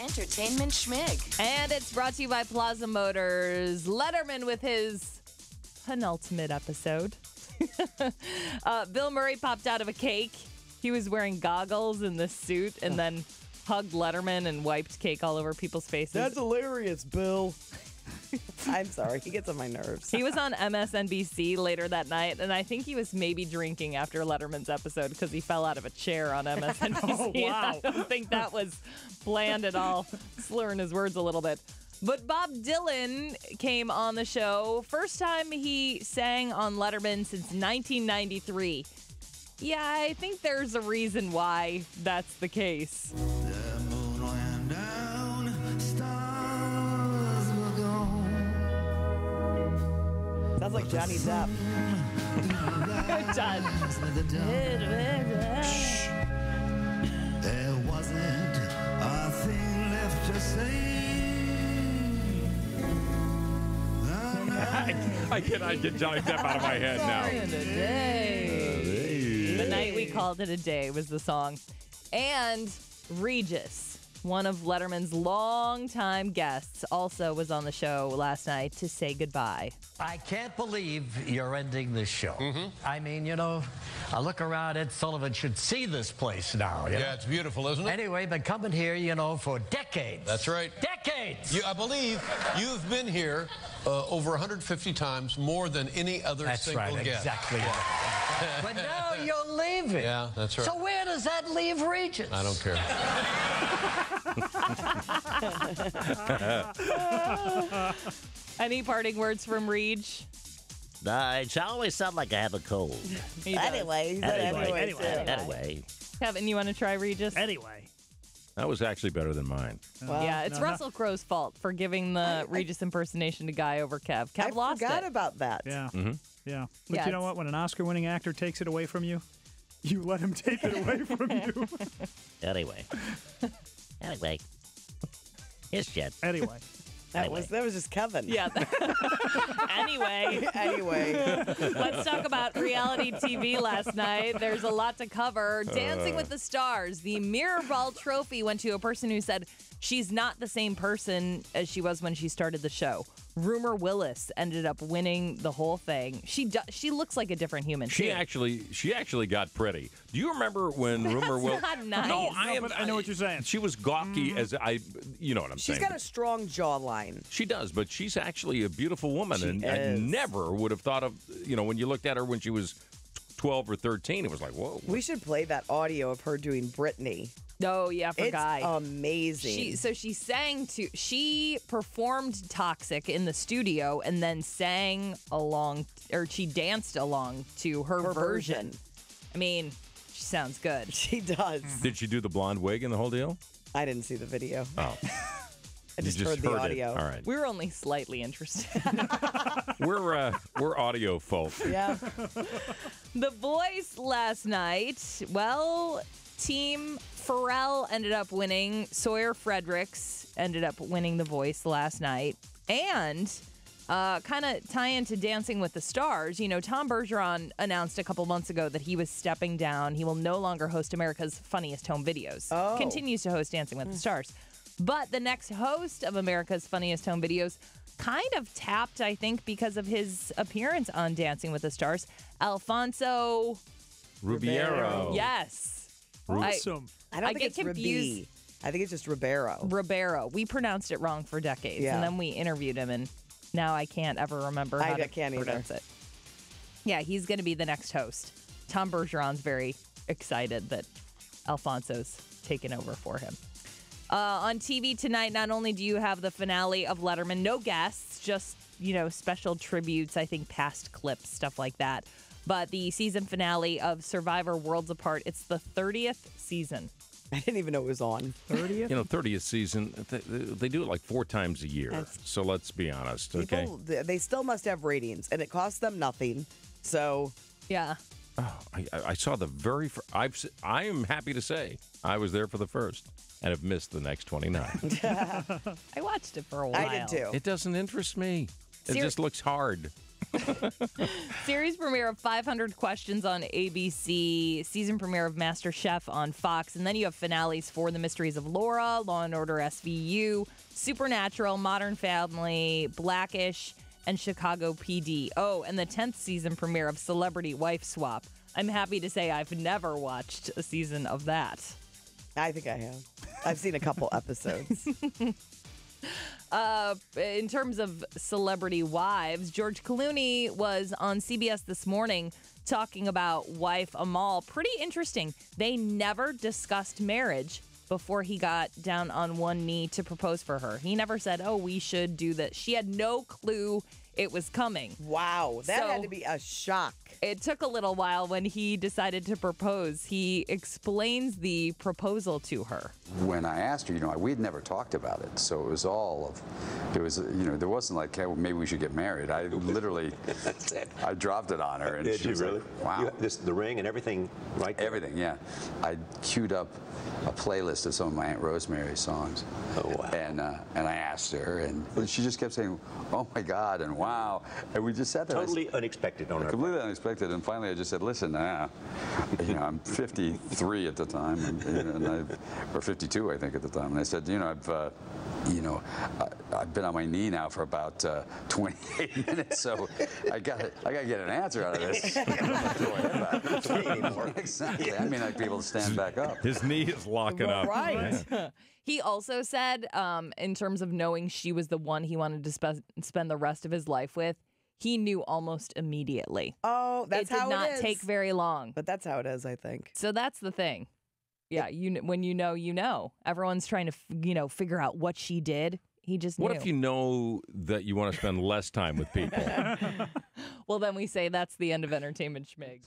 Entertainment Schmig. And it's brought to you by Plaza Motors. Letterman with his penultimate episode. Bill Murray popped out of a cake. He was wearing goggles in this suit and then hugged Letterman and wiped cake all over people's faces. That's hilarious, Bill. I'm sorry. He gets on my nerves. He was on MSNBC later that night, and I think he was maybe drinking after Letterman's episode because he fell out of a chair on MSNBC. Oh, wow. I don't think that was planned at all, slurring his words a little bit. But Bob Dylan came on the show. First time he sang on Letterman since 1993. Yeah, I think there's a reason why that's the case. The moon went down, stars were gone. Sounds like Johnny Depp. It does. There wasn't a thing left to say. I cannot get Johnny Depp out of my head now. The Night We Called It a Day was the song. And Regis, one of Letterman's longtime guests, also was on the show last night to say goodbye. I can't believe you're ending this show. I mean, I look around, Ed Sullivan should see this place now. Yeah, it's beautiful, isn't it? Anyway, been coming here, for decades. That's right. Decades! I believe you've been here over 150 times, more than any other That's single right, guest. exactly. But now you're leaving. Yeah, that's right. So where does that leave Regis? I don't care. Any parting words from Reg? I always sound like I have a cold. He does. Anyway, he said anyway. too. Anyway. Kevin, you want to try Regis? Anyway. That was actually better than mine. Well, Yeah, it's Russell Crowe's fault for giving the Regis impersonation to Guy over Kev. Kev I lost forgot it. about that. Yeah. Yeah. But Yeah, you know what? When an Oscar-winning actor takes it away from you, you let him take it away from you. Anyway. Here's Jet. Anyway. That was just Kevin. Yeah. Anyway, Anyway. let's talk about reality TV last night. There's a lot to cover. Dancing with the Stars. The Mirror Ball Trophy went to a person who said she's not the same person as she was when she started the show. Rumer Wilis ended up winning the whole thing. She looks like a different human. She too. actually got pretty. Do you remember when Rumer Wilis? Not nice. No, but I know what you're saying. She was gawky as you know what I'm She's saying. got a strong jawline. She does, but she's actually a beautiful woman, She and I is. never would have thought of when you looked at her when she was 12 or 13, it was like, whoa. We should play that audio of her doing Britney. Oh, yeah, for It's Guy. amazing. She performed Toxic in the studio and then sang along, or she danced along to her version. I mean, she sounds good. She does. Did she do the blonde wig and the whole deal? I didn't see the video. Oh. I just You heard the it. audio. All right. We were only slightly interested. We're audio folk. Yeah. The Voice last night, well, Team Pharrell ended up winning. Sawyer Fredericks ended up winning The Voice last night. And kind of tie into Dancing with the Stars, Tom Bergeron announced a couple months ago that he was stepping down. He will no longer host America's Funniest Home Videos. Oh. Continues to host Dancing with the Stars. But the next host of America's Funniest Home Videos kind of tapped, I think, because of his appearance on Dancing with the Stars. Alfonso Rubiero. Yes. Awesome. I don't I think get it's confused. Ribe. I think it's just Ribeiro. Ribeiro. We pronounced it wrong for decades, Yeah. and then we interviewed him, and now I can't ever remember how to can't pronounce it. Yeah, he's going to be the next host. Tom Bergeron's very excited that Alfonso's taken over for him. On TV tonight, not only do you have the finale of Letterman, no guests, just, special tributes, I think past clips, stuff like that. But the season finale of Survivor Worlds Apart, it's the 30th season. I didn't even know it was on. 30th? 30th season, they do it like 4 times a year. So let's be honest, okay? People, they still must have ratings, and it costs them nothing. So, Yeah. Oh, I saw the very first. I am happy to say I was there for the first and have missed the next 29. I watched it for a while. I did too. It doesn't interest me. It just looks hard. Series premiere of 500 Questions on ABC, season premiere of MasterChef on Fox, and then you have finales for The Mysteries of Laura, Law & Order SVU, Supernatural, Modern Family, Blackish, and Chicago PD. Oh, and the 10th season premiere of Celebrity Wife Swap. I'm happy to say I've never watched a season of that. I think I have. I've seen a couple episodes. In terms of celebrity wives, George Clooney was on CBS this morning talking about wife Amal. Pretty interesting. They never discussed marriage before he got down on one knee to propose for her. He never said, oh, we should do this. She had no clue it was coming. Wow, that had to be a shock. It took a little while when he decided to propose. He explains the proposal to her. When I asked her, we'd never talked about it, so it was there wasn't like, hey, well, maybe we should get married. I literally, I dropped it on her, and she was like, wow. The ring and everything, right there. Everything, yeah. I queued up a playlist of some of my Aunt Rosemary's songs. Oh, wow. And I asked her, and she just kept saying, oh my God, and wow. And we just sat there. Totally unexpected on her Completely unexpected. And finally I just said, listen, I'm 53 at the time, or 52, I think, at the time. And I said, I've been on my knee now for about 28 minutes, so I got to get an answer out of this. Exactly. I mean, I'd be able to stand back up. His knee is locking up. Right. He also said, in terms of knowing she was the one he wanted to spend the rest of his life with, he knew almost immediately. Oh, that's how it is. It did not take very long. But that's how it is, I think. So that's the thing. Yeah, when you know. Everyone's trying to, figure out what she did. He just knew. What if you know that you want to spend less time with people? Well, then we say that's the end of Entertainment Schmig.